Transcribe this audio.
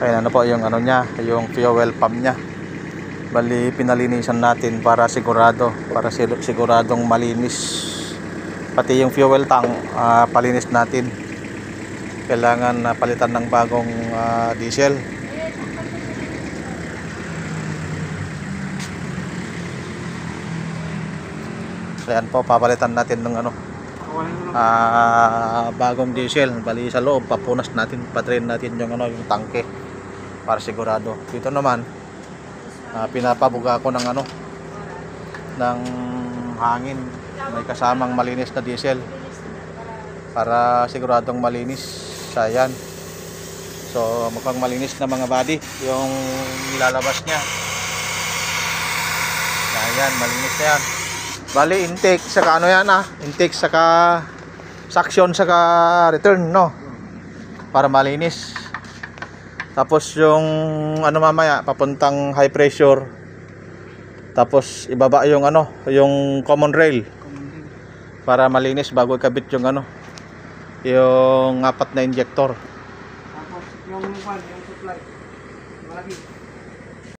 Ayan, ano po yung ano niya, yung fuel pump niya. Bali, pinalinisan natin para siguradong malinis. Pati yung fuel tank, palinis natin. Kailangan palitan ng bagong diesel. Ayan po, papalitan natin ng bagong diesel. Bali sa loob, papunas natin, patrain natin yung yung tangke para sigurado. Dito naman, pinapabuga ko ng ng hangin. May kasamang malinis na diesel para siguradong malinis. Ayan. So mukhang malinis na mga body yung nilalabas niya. Ayan, malinis na yan. Bali, intake saka intake saka suction saka return, no? Para malinis. Tapos yung mamaya papuntang high pressure. Tapos ibaba yung yung common rail para malinis bago ikabit yung yung 4 na injector. Tapos yung supply malaki.